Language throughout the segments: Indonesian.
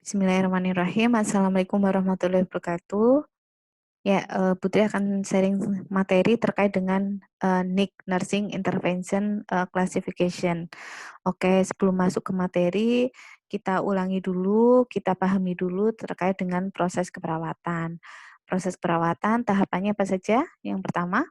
Bismillahirrahmanirrahim. Assalamualaikum warahmatullahi wabarakatuh. Ya, Putri akan sharing materi terkait dengan NIC, Nursing Intervention Classification. Oke, sebelum masuk ke materi, kita ulangi dulu, kita pahami dulu terkait dengan proses keperawatan. Proses perawatan tahapannya apa saja? Yang pertama,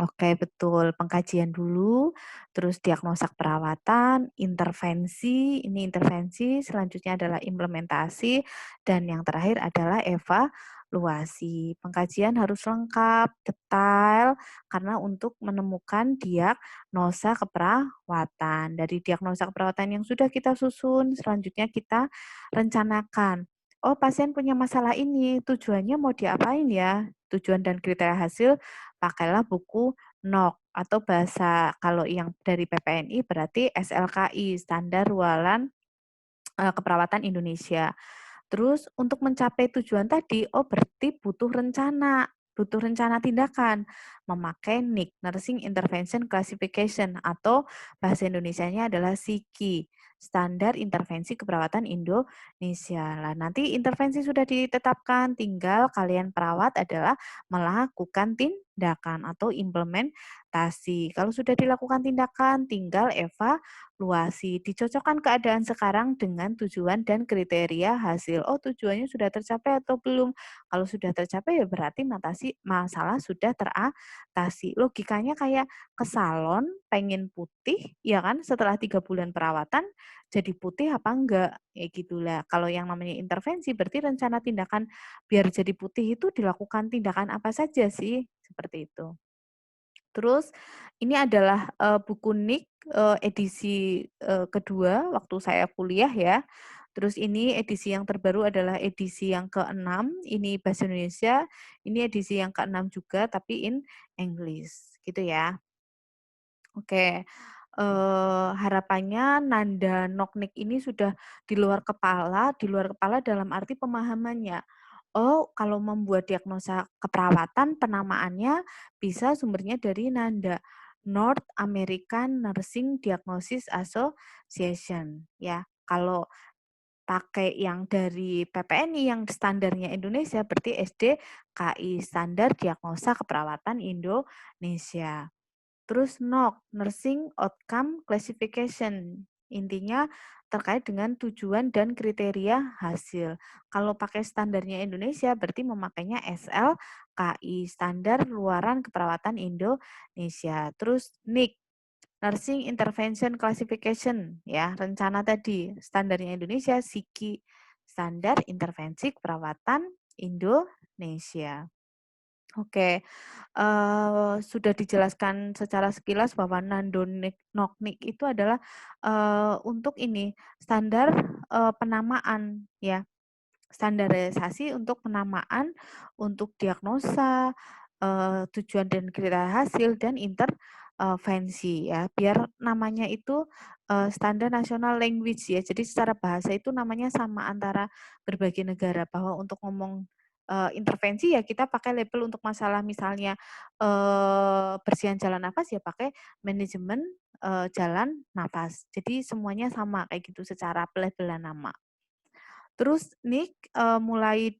oke, betul. Pengkajian dulu, terus diagnosa perawatan, intervensi, ini intervensi, selanjutnya adalah implementasi, dan yang terakhir adalah evaluasi. Pengkajian harus lengkap, detail, karena untuk menemukan diagnosa keperawatan. Dari diagnosa keperawatan yang sudah kita susun, selanjutnya kita rencanakan. Oh, pasien punya masalah ini, tujuannya mau diapain ya? Tujuan dan kriteria hasil pakailah buku NOC atau bahasa kalau yang dari PPNI berarti SLKI, Standar Ruangan Keperawatan Indonesia. Terus untuk mencapai tujuan tadi, oh berarti butuh rencana tindakan, memakai NIC, Nursing Intervention Classification, atau bahasa Indonesianya adalah SIKI, Standar Intervensi Keperawatan Indonesia. Lah, nanti intervensi sudah ditetapkan, tinggal kalian perawat adalah melakukan tindakan atau implementasi. Kalau sudah dilakukan tindakan, tinggal evaluasi. Dicocokkan keadaan sekarang dengan tujuan dan kriteria hasil. Oh, tujuannya sudah tercapai atau belum? Kalau sudah tercapai ya berarti masalah sudah teratasi. Logikanya kayak ke salon pengen putih, ya kan? Setelah 3 bulan perawatan jadi putih apa enggak? Ya gitulah. Kalau yang namanya intervensi berarti rencana tindakan biar jadi putih itu dilakukan tindakan apa saja sih? Seperti itu. Terus ini adalah buku NIK edisi kedua waktu saya kuliah ya. Terus ini edisi yang terbaru adalah edisi yang ke-6, ini bahasa Indonesia, ini edisi yang ke-6 juga tapi in English gitu ya. Oke, harapannya nanda noknik ini sudah di luar kepala dalam arti pemahamannya. Oh, kalau membuat diagnosa keperawatan, penamaannya bisa sumbernya dari NANDA, North American Nursing Diagnosis Association, ya. Kalau pakai yang dari PPNI yang standarnya Indonesia berarti SDKI, Standar Diagnosa Keperawatan Indonesia. Terus NOC, Nursing Outcome Classification. Intinya terkait dengan tujuan dan kriteria hasil. Kalau pakai standarnya Indonesia berarti memakainya SLKI, Standar Luaran Keperawatan Indonesia. Terus NIC, Nursing Intervention Classification, ya, rencana tadi. Standarnya Indonesia SIKI, Standar Intervensi Keperawatan Indonesia. Oke, sudah dijelaskan secara sekilas bahwa Noknik itu adalah untuk ini standar penamaan ya, standarisasi untuk penamaan, untuk diagnosa, tujuan dan kriteria hasil dan intervensi ya, biar namanya itu standar nasional language ya. Jadi secara bahasa itu namanya sama antara berbagai negara bahwa untuk ngomong intervensi ya kita pakai label untuk masalah misalnya bersihan jalan nafas ya pakai manajemen jalan nafas. Jadi semuanya sama kayak gitu secara pelabelan nama. Terus NIK mulai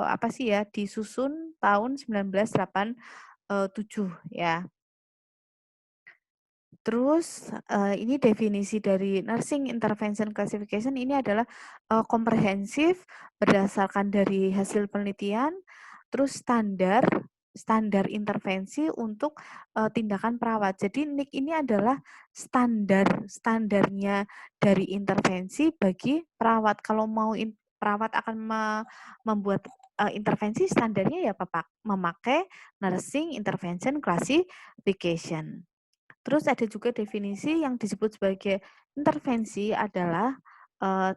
apa sih ya, disusun tahun 1987 ya. Terus ini definisi dari Nursing Intervention Classification ini adalah komprehensif berdasarkan dari hasil penelitian, terus standar intervensi untuk tindakan perawat. Jadi NIC ini adalah standarnya dari intervensi bagi perawat. Kalau mau perawat akan membuat intervensi, standarnya ya memakai Nursing Intervention Classification. Terus ada juga definisi yang disebut sebagai intervensi adalah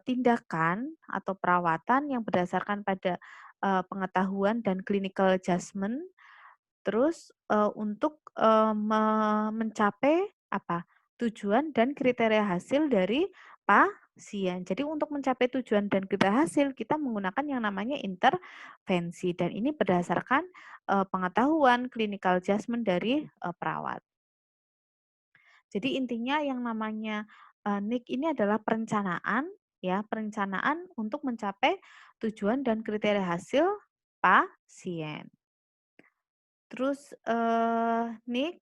tindakan atau perawatan yang berdasarkan pada pengetahuan dan clinical judgment. Terus untuk mencapai apa tujuan dan kriteria hasil dari pasien. Jadi untuk mencapai tujuan dan kriteria hasil kita menggunakan yang namanya intervensi dan ini berdasarkan pengetahuan clinical judgment dari perawat. Jadi intinya yang namanya NIC ini adalah perencanaan ya, perencanaan untuk mencapai tujuan dan kriteria hasil pasien. Terus NIC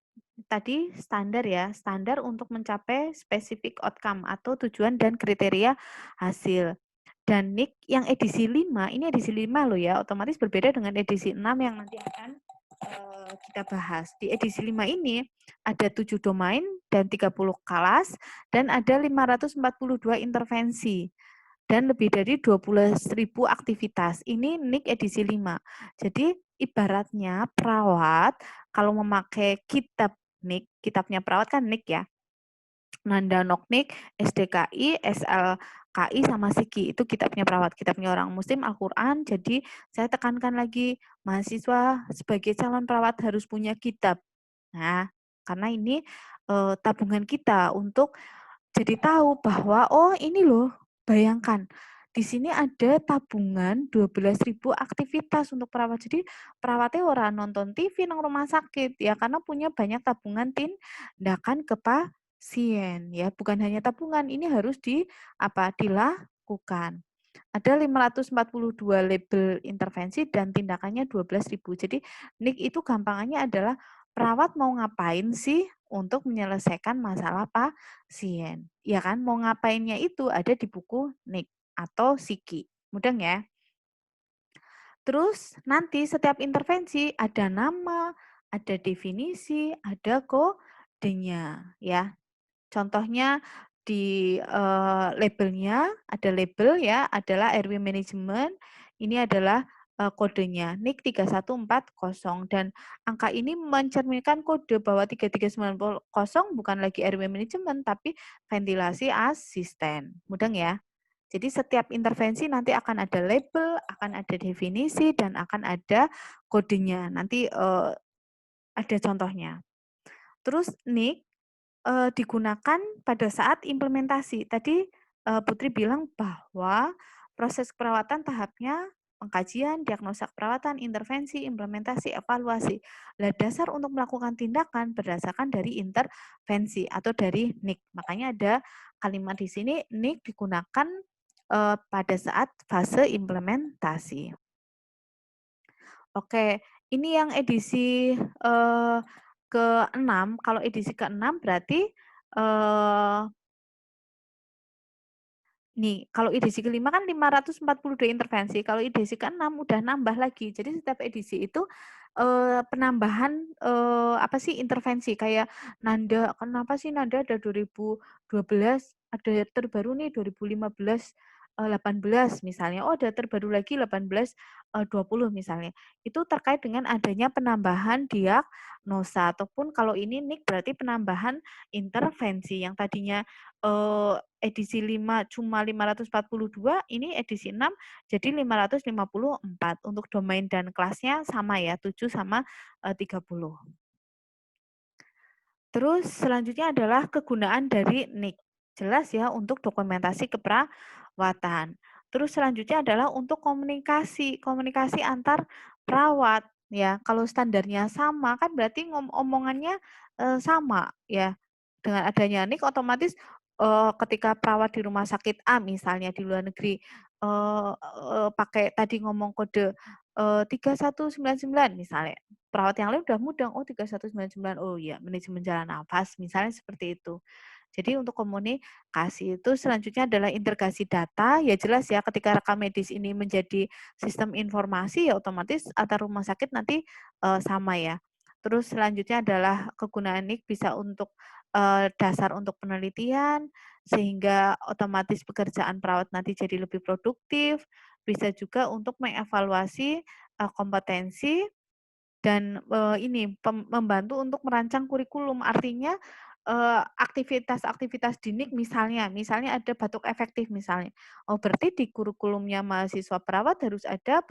tadi standar ya, standar untuk mencapai specific outcome atau tujuan dan kriteria hasil. Dan NIC yang edisi 5, ini edisi 5 loh ya, otomatis berbeda dengan edisi 6 yang nanti akan kita bahas. Di edisi 5 ini ada 7 domain dan 30 kelas dan ada 542 intervensi dan lebih dari 12.000 aktivitas. Ini NIC edisi 5. Jadi ibaratnya perawat kalau memakai kitab NIC, kitabnya perawat kan NIC ya, Nanda Noknik, SDKI, SLKI, sama Siki. Itu kitabnya perawat, kitabnya orang muslim, Al-Quran. Jadi saya tekankan lagi, mahasiswa sebagai calon perawat harus punya kitab. Nah, karena ini tabungan kita untuk jadi tahu bahwa, oh ini loh, bayangkan, di sini ada tabungan 12.000 aktivitas untuk perawat. Jadi perawatnya orang nonton TV nang rumah sakit ya, karena punya banyak tabungan tindakan ke pasien ya, bukan hanya tabungan, ini harus dilakukan. Ada 542 label intervensi dan tindakannya 12.000. Jadi NIC itu gampangannya adalah perawat mau ngapain sih untuk menyelesaikan masalah pasien. Ya kan, mau ngapainnya itu ada di buku NIC atau Siki. Mudah ya? Terus nanti setiap intervensi ada nama, ada definisi, ada kodenya ya. Contohnya di labelnya, ada label ya, adalah RW Management, ini adalah kodenya NIC 3140 dan angka ini mencerminkan kode bahwa 3390 bukan lagi RW Management tapi ventilasi asisten. Mudeng ya? Jadi setiap intervensi nanti akan ada label, akan ada definisi, dan akan ada kodenya. Nanti ada contohnya. Terus NIC digunakan pada saat implementasi. Tadi Putri bilang bahwa proses perawatan tahapnya pengkajian, diagnosa perawatan, intervensi, implementasi, evaluasi. Nah, dasar untuk melakukan tindakan berdasarkan dari intervensi atau dari NIC. Makanya ada kalimat di sini NIC digunakan pada saat fase implementasi. Oke, ini yang edisi ke-6. Kalau edisi ke-6 berarti nih, kalau edisi ke-5 kan 542 intervensi, kalau edisi ke-6 udah nambah lagi. Jadi setiap edisi itu penambahan apa sih intervensi kayak Nanda, kenapa sih Nanda ada 2012, ada terbaru nih 2015 18 misalnya. Oh, ada terbaru lagi 18 20 misalnya. Itu terkait dengan adanya penambahan diagnosa ataupun kalau ini NIK berarti penambahan intervensi yang tadinya edisi 5 cuma 542, ini edisi 6 jadi 554. Untuk domain dan kelasnya sama ya, 7 sama 30. Terus selanjutnya adalah kegunaan dari NIK. Jelas ya untuk dokumentasi keperawatan. Terus selanjutnya adalah untuk komunikasi, komunikasi antar perawat ya. Kalau standarnya sama kan berarti omongannya sama ya. Dengan adanya NIK otomatis ketika perawat di rumah sakit A misalnya di luar negeri pakai tadi ngomong kode 3199 misalnya. Perawat yang lain udah mudeng, oh 3199, oh iya manajemen jalan nafas, misalnya seperti itu. Jadi untuk komunikasi itu selanjutnya adalah integrasi data, ya jelas ya ketika rekam medis ini menjadi sistem informasi ya otomatis antar rumah sakit nanti sama ya. Terus selanjutnya adalah kegunaan NIK bisa untuk dasar untuk penelitian, sehingga otomatis pekerjaan perawat nanti jadi lebih produktif, bisa juga untuk mengevaluasi kompetensi dan ini membantu untuk merancang kurikulum. Artinya aktivitas-aktivitas didik misalnya ada batuk efektif misalnya. Oh, berarti di kurikulumnya mahasiswa perawat harus ada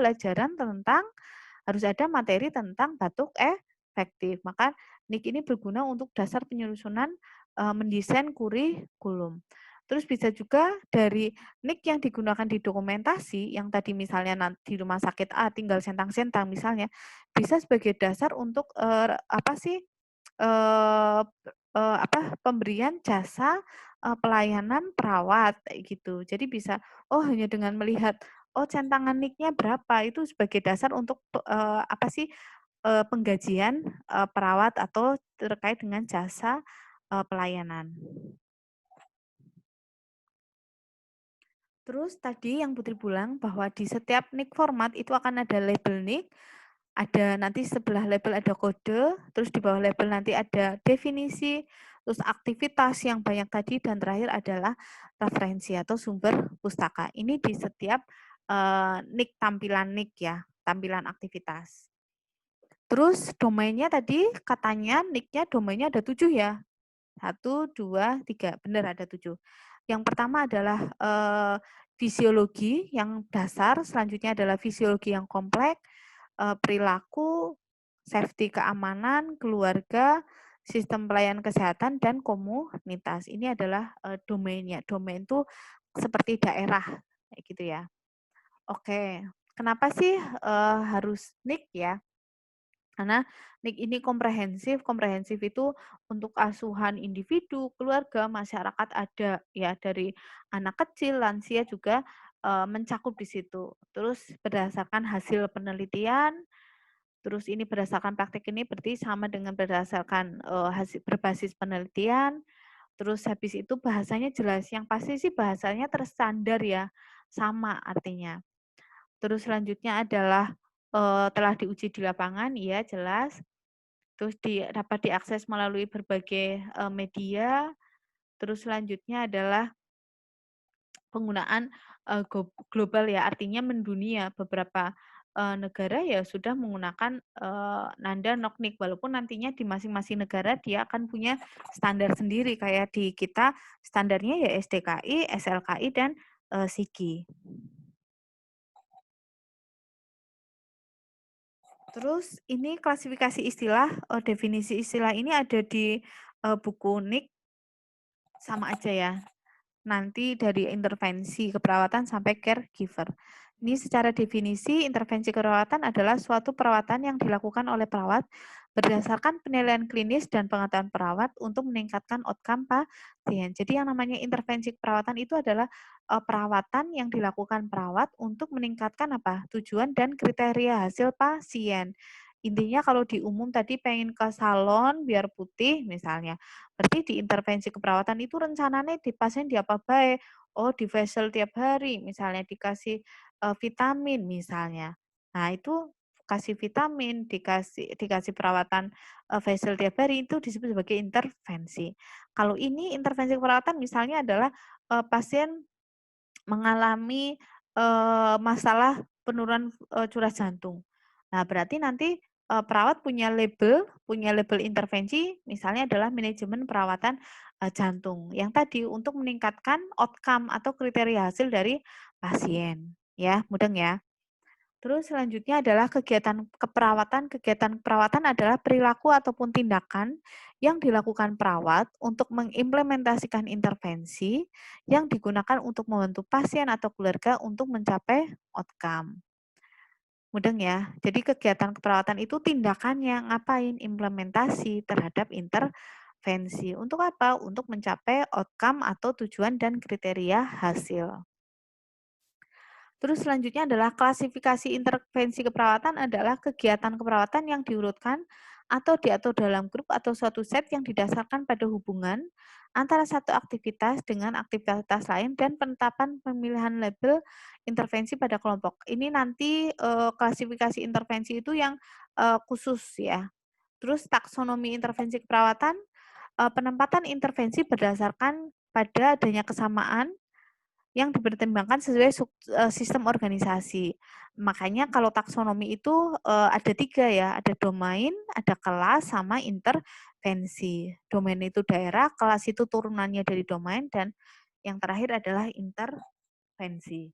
materi tentang batuk efektif. Maka NIK ini berguna untuk dasar penyusunan mendesain kurikulum. Terus bisa juga dari NIK yang digunakan di dokumentasi, yang tadi misalnya di rumah sakit A tinggal centang-centang misalnya, bisa sebagai dasar untuk apa sih pemberian jasa, pelayanan perawat kayak gitu. Jadi bisa, oh hanya dengan melihat, oh centangan NIK-nya berapa, itu sebagai dasar untuk penggajian, perawat atau terkait dengan jasa, pelayanan. Terus tadi yang Putri bilang bahwa di setiap NIK format itu akan ada label NIK, ada nanti sebelah label ada kode, terus di bawah label nanti ada definisi, terus aktivitas yang banyak tadi, dan terakhir adalah referensi atau sumber pustaka. Ini di setiap NIK, tampilan NIK ya, tampilan aktivitas. Terus domainnya tadi katanya NIK-nya domainnya ada 7 ya. 1, 2, 3, benar ada 7. Yang pertama adalah fisiologi yang dasar, selanjutnya adalah fisiologi yang kompleks, perilaku, safety keamanan, keluarga, sistem pelayanan kesehatan, dan komunitas. Ini adalah domainnya. Domain itu seperti daerah, kayak gitu ya. Oke, kenapa sih harus NIK ya? Karena NIK ini komprehensif, komprehensif itu untuk asuhan individu, keluarga, masyarakat ada ya dari anak kecil, lansia juga mencakup di situ. Terus berdasarkan hasil penelitian, terus ini berdasarkan praktik ini berarti sama dengan berdasarkan hasil berbasis penelitian. Terus habis itu bahasanya jelas, yang pasti sih bahasanya terstandar ya, sama artinya. Terus selanjutnya adalah telah diuji di lapangan, iya jelas. Terus dapat diakses melalui berbagai media. Terus selanjutnya adalah penggunaan global ya, artinya mendunia. Beberapa negara ya sudah menggunakan Nanda Noknik, walaupun nantinya di masing-masing negara dia akan punya standar sendiri. Kayak di kita standarnya ya SDKI, SLKI, dan SIGI. Terus ini klasifikasi istilah, definisi istilah ini ada di buku NIK, sama aja ya. Nanti dari intervensi keperawatan sampai caregiver. Ini secara definisi, intervensi keperawatan adalah suatu perawatan yang dilakukan oleh perawat berdasarkan penilaian klinis dan pengetahuan perawat untuk meningkatkan outcome pasien. Jadi yang namanya intervensi keperawatan itu adalah perawatan yang dilakukan perawat untuk meningkatkan apa? Tujuan dan kriteria hasil pasien. Intinya kalau di umum tadi pengen ke salon biar putih misalnya, berarti di intervensi keperawatan itu rencananya di pasien diapa bae, oh di facial tiap hari, misalnya dikasih vitamin misalnya. Nah itu kasih vitamin, dikasih perawatan facial tiap hari itu disebut sebagai intervensi. Kalau ini intervensi keperawatan misalnya adalah pasien mengalami masalah penurunan curah jantung. Nah, berarti nanti perawat punya label intervensi, misalnya adalah manajemen perawatan jantung. Yang tadi untuk meningkatkan outcome atau kriteria hasil dari pasien. Ya, mudeng ya. Terus selanjutnya adalah kegiatan keperawatan. Kegiatan keperawatan adalah perilaku ataupun tindakan yang dilakukan perawat untuk mengimplementasikan intervensi yang digunakan untuk membantu pasien atau keluarga untuk mencapai outcome. Mudeng ya. Jadi kegiatan keperawatan itu tindakannya ngapain? Implementasi terhadap intervensi. Untuk apa? Untuk mencapai outcome atau tujuan dan kriteria hasil. Terus selanjutnya adalah klasifikasi intervensi keperawatan adalah kegiatan keperawatan yang diurutkan atau diatur dalam grup atau suatu set yang didasarkan pada hubungan antara satu aktivitas dengan aktivitas lain dan penetapan pemilihan label intervensi pada kelompok. Ini nanti klasifikasi intervensi itu yang khusus ya. Terus taksonomi intervensi keperawatan, penempatan intervensi berdasarkan pada adanya kesamaan yang dipertimbangkan sesuai sistem organisasi. Makanya kalau taksonomi itu ada 3 ya, ada domain, ada kelas, sama intervensi. Domain itu daerah, kelas itu turunannya dari domain, dan yang terakhir adalah intervensi.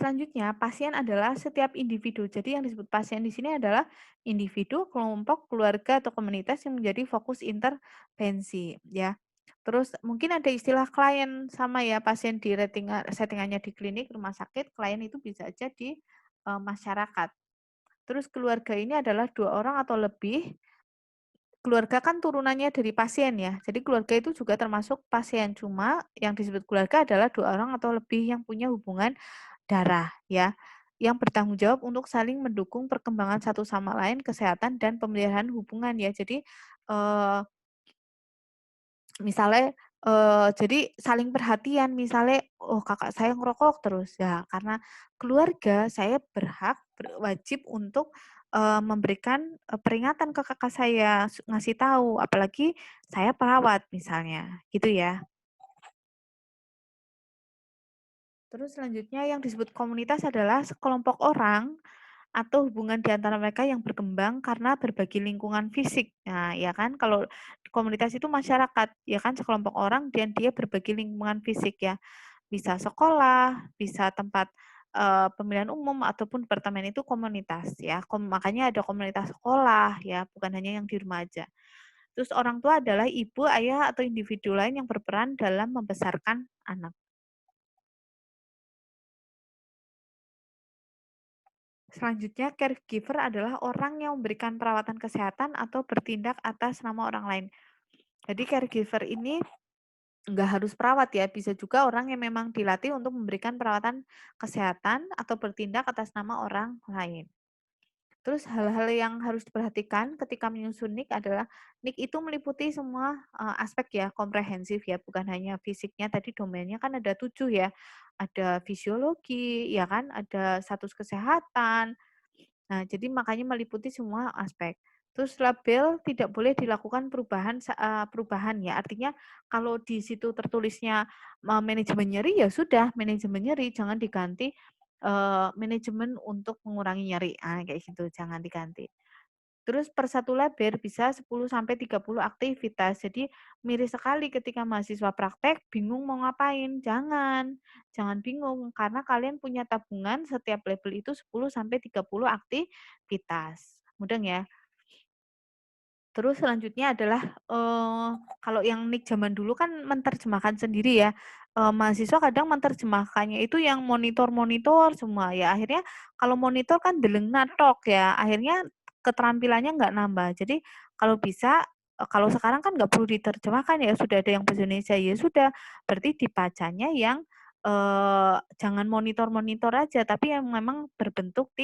Selanjutnya, pasien adalah setiap individu. Jadi yang disebut pasien di sini adalah individu, kelompok, keluarga, atau komunitas yang menjadi fokus intervensi. Ya. Terus mungkin ada istilah klien, sama ya, pasien di settingannya di klinik, rumah sakit, klien itu bisa aja di masyarakat. Terus keluarga ini adalah 2 orang atau lebih. Keluarga kan turunannya dari pasien ya, jadi keluarga itu juga termasuk pasien, cuma yang disebut keluarga adalah 2 orang atau lebih yang punya hubungan darah ya, yang bertanggung jawab untuk saling mendukung perkembangan satu sama lain, kesehatan dan pemeliharaan hubungan ya. Jadi, eee misalnya, jadi saling perhatian, misalnya, "Oh, kakak saya ngerokok terus." Ya, karena keluarga, saya wajib untuk, memberikan, peringatan ke kakak saya, ngasih tahu, apalagi saya perawat misalnya, gitu ya. Terus selanjutnya yang disebut komunitas adalah sekelompok orang atau hubungan di antara mereka yang berkembang karena berbagi lingkungan fisik. Nah, ya kan kalau komunitas itu masyarakat, ya kan sekelompok orang dan dia berbagi lingkungan fisik ya. Bisa sekolah, bisa tempat pemilihan umum ataupun departemen itu komunitas ya. Makanya ada komunitas sekolah ya, bukan hanya yang di rumah aja. Terus orang tua adalah ibu, ayah atau individu lain yang berperan dalam membesarkan anak. Selanjutnya, caregiver adalah orang yang memberikan perawatan kesehatan atau bertindak atas nama orang lain. Jadi caregiver ini nggak harus perawat ya, bisa juga orang yang memang dilatih untuk memberikan perawatan kesehatan atau bertindak atas nama orang lain. Terus hal-hal yang harus diperhatikan ketika menyusun NIK adalah NIK itu meliputi semua aspek ya, komprehensif ya, bukan hanya fisiknya, tadi domainnya kan ada 7 ya, ada fisiologi, ya kan, ada status kesehatan. Nah, jadi makanya meliputi semua aspek. Terus label tidak boleh dilakukan perubahan ya, artinya kalau di situ tertulisnya manajemen nyeri, ya sudah manajemen nyeri, jangan diganti manajemen untuk mengurangi nyeri, kayak gitu, jangan diganti. Terus per satu label bisa 10 sampai 30 aktivitas. Jadi miris sekali ketika mahasiswa praktek bingung mau ngapain. Jangan bingung karena kalian punya tabungan setiap label itu 10 sampai 30 aktivitas. Mudah ya? Terus selanjutnya adalah, kalau yang nik zaman dulu kan menerjemahkan sendiri ya, mahasiswa kadang menerjemahkannya itu yang monitor-monitor semua ya, akhirnya kalau monitor kan deleng natok ya, akhirnya keterampilannya nggak nambah. Jadi kalau bisa, kalau sekarang kan nggak perlu diterjemahkan ya, sudah ada yang bahasa Indonesia, ya sudah, berarti dibacanya yang, jangan monitor-monitor aja, tapi yang memang berbentuk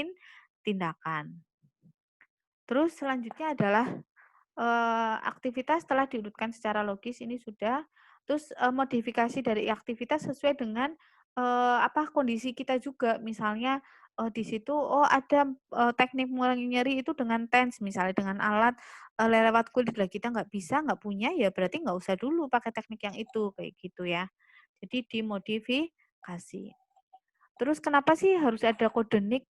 tindakan. Terus selanjutnya adalah aktivitas telah diurutkan secara logis ini sudah, terus, modifikasi dari aktivitas sesuai dengan, kondisi kita juga. Misalnya, di situ, oh ada, teknik mengurangi nyeri itu dengan TENS misalnya, dengan alat, lewat kulit. Lah kita nggak bisa, nggak punya, ya berarti nggak usah dulu pakai teknik yang itu, kayak gitu ya. Jadi dimodifikasi. Terus kenapa sih harus ada kode NIK?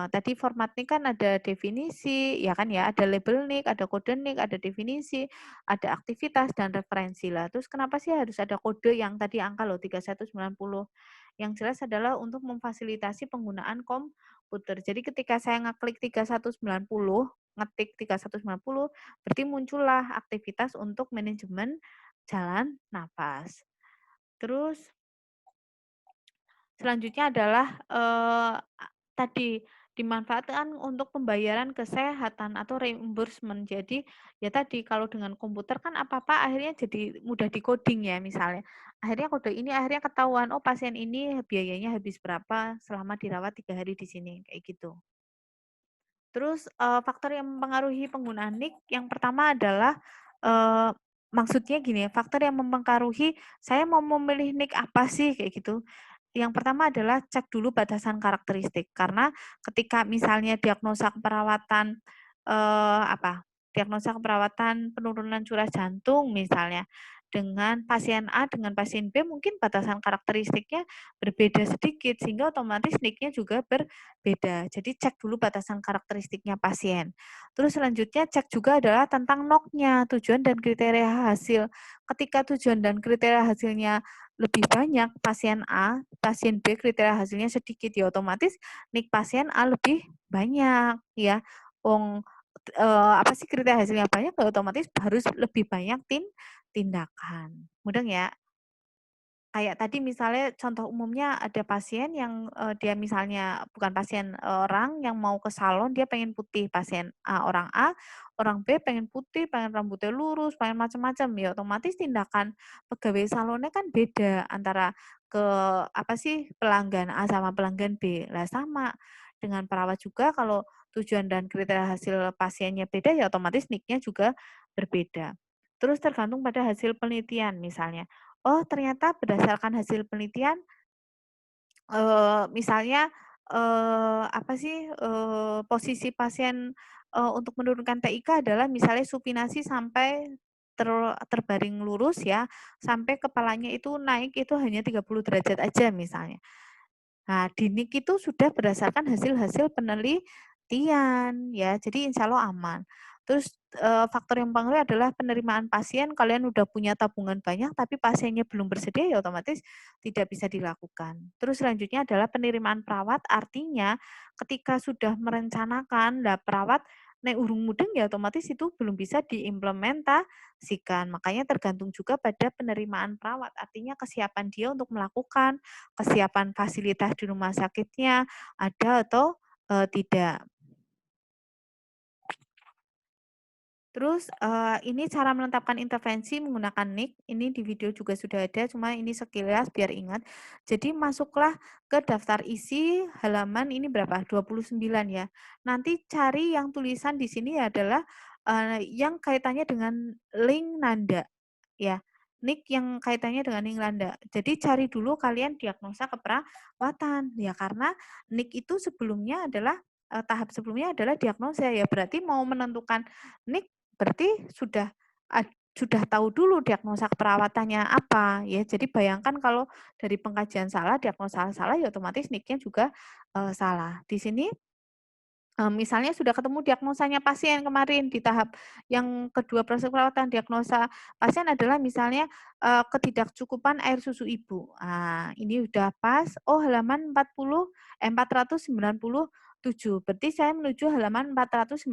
Tadi format NIK kan ada definisi, ya kan ya, ada label NIK, ada kode NIK, ada definisi, ada aktivitas dan referensi lah. Terus kenapa sih harus ada kode yang tadi angka loh 3190? Yang jelas adalah untuk memfasilitasi penggunaan komputer. Jadi ketika saya ngeklik 3190, ngetik 3190, berarti muncullah aktivitas untuk manajemen jalan napas. Terus selanjutnya adalah, tadi, dimanfaatkan untuk pembayaran kesehatan atau reimbursement. Jadi, ya tadi kalau dengan komputer kan apa-apa akhirnya jadi mudah di-coding ya misalnya. Akhirnya kode ini akhirnya ketahuan, oh pasien ini biayanya habis berapa selama dirawat 3 hari di sini, kayak gitu. Terus, faktor yang mempengaruhi penggunaan NIK yang pertama adalah, eee, maksudnya gini ya, faktor yang mempengaruhi saya mau memilih NIK apa sih, kayak gitu. Yang pertama adalah cek dulu batasan karakteristik, karena ketika misalnya diagnosa keperawatan, diagnosa keperawatan penurunan curah jantung misalnya, dengan pasien A dengan pasien B mungkin batasan karakteristiknya berbeda sedikit, sehingga otomatis NIK-nya juga berbeda. Jadi cek dulu batasan karakteristiknya pasien. Terus selanjutnya cek juga adalah tentang NOK-nya, tujuan dan kriteria hasil. Ketika tujuan dan kriteria hasilnya lebih banyak pasien A, pasien B kriteria hasilnya sedikit, ya otomatis NIK pasien A lebih banyak ya. Wong kriteria hasilnya banyak, ya otomatis harus lebih banyak tindakan. Mudeng ya? kayak tadi misalnya contoh umumnya ada pasien yang, dia misalnya bukan pasien, orang yang mau ke salon dia pengen putih, pasien A, orang A, orang B pengen putih, pengen rambutnya lurus, pengen macam-macam, ya otomatis tindakan pegawai salonnya kan beda antara ke apa sih, pelanggan A sama pelanggan B. Lah sama dengan perawat juga kalau tujuan dan kriteria hasil pasiennya beda, ya otomatis nicknya juga berbeda. Terus tergantung pada hasil penelitian misalnya. Oh, ternyata berdasarkan hasil penelitian, misalnya, apa sih, posisi pasien, untuk menurunkan TIK adalah misalnya supinasi sampai terbaring lurus ya, sampai kepalanya itu naik itu hanya 30 derajat aja misalnya. Nah, DINIK itu sudah berdasarkan hasil-hasil penelitian ya, jadi insya Allah aman. Terus, faktor yang mempengaruhi adalah penerimaan pasien, kalian udah punya tabungan banyak tapi pasiennya belum bersedia, ya otomatis tidak bisa dilakukan. Terus selanjutnya adalah penerimaan perawat, artinya ketika sudah merencanakan, lah perawat nek urung mudeng ya otomatis itu belum bisa diimplementasikan. Makanya tergantung juga pada penerimaan perawat, artinya kesiapan dia untuk melakukan, kesiapan fasilitas di rumah sakitnya ada atau, tidak. Terus, ini cara menetapkan intervensi menggunakan NIK, ini di video juga sudah ada, cuma ini sekilas biar ingat. Jadi masuklah ke daftar isi halaman ini berapa, 29 ya. Nanti cari yang tulisan di sini adalah, yang kaitannya dengan link Nanda, ya. NIK yang kaitannya dengan link Nanda. Jadi cari dulu kalian diagnosa keperawatan, ya karena NIK itu sebelumnya adalah, tahap sebelumnya adalah diagnosa ya, berarti mau menentukan NIK berarti sudah tahu dulu diagnosa keperawatannya apa ya. Jadi bayangkan kalau dari pengkajian salah, diagnosa salah ya otomatis NIK-nya juga, salah. Di sini misalnya sudah ketemu diagnosanya pasien kemarin di tahap yang kedua proses perawatan, diagnosa pasien adalah misalnya, ketidakcukupan air susu ibu. Ah, ini udah pas, oh halaman 497, berarti saya menuju halaman 497.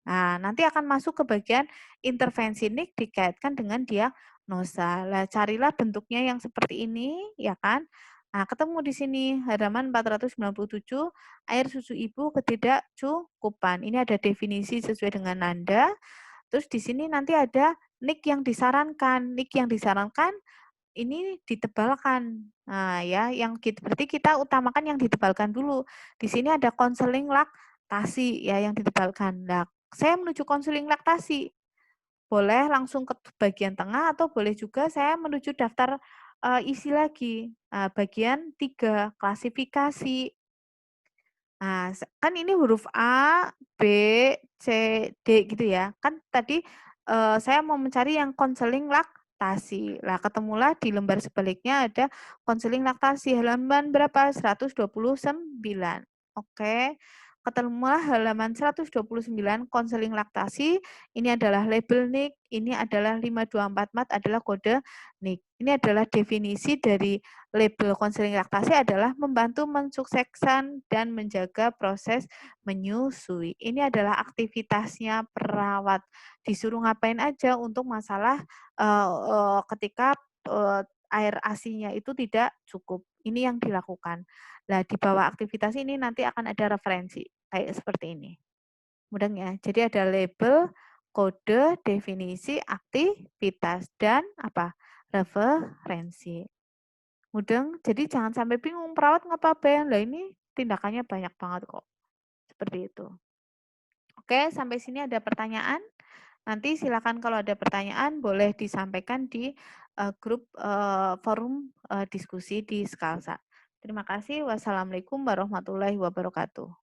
Nah, nanti akan masuk ke bagian intervensi NIK dikaitkan dengan diagnosa. Lah carilah bentuknya yang seperti ini, ya kan. Nah, ketemu di sini halaman 497, air susu ibu ketidakcukupan. Ini ada definisi sesuai dengan Nanda. Terus di sini nanti ada NIK yang disarankan. NIK yang disarankan ini ditebalkan. Nah, ya, yang berarti kita utamakan yang ditebalkan dulu. Di sini ada konseling laktasi ya yang ditebalkan. Nah, saya menuju konseling laktasi. Boleh langsung ke bagian tengah atau boleh juga saya menuju daftar isi lagi. Bagian 3 klasifikasi. Nah, kan ini huruf A, B, C, D gitu ya. Kan tadi, saya mau mencari yang konseling laktasi. Lah ketemulah di lembar sebaliknya ada konseling laktasi halaman berapa? 129. Oke. Ketemulah halaman 129 konseling laktasi, ini adalah label NIK, ini adalah 524 adalah kode NIK. Ini adalah definisi dari label konseling laktasi adalah membantu mensukseskan dan menjaga proses menyusui. Ini adalah aktivitasnya perawat. Disuruh ngapain aja untuk masalah ketika air ASI-nya itu tidak cukup. Ini yang dilakukan. Nah, di bawah aktivitas ini nanti akan ada referensi kayak seperti ini. Mudeng ya. Jadi ada label, kode, definisi, aktivitas dan apa? Referensi. Mudeng, jadi jangan sampai bingung, perawat ngapain? Lah ini tindakannya banyak banget kok. Seperti itu. Oke, sampai sini ada pertanyaan? Nanti silakan kalau ada pertanyaan boleh disampaikan di grup forum diskusi di Skalsa. Terima kasih. Wassalamualaikum warahmatullahi wabarakatuh.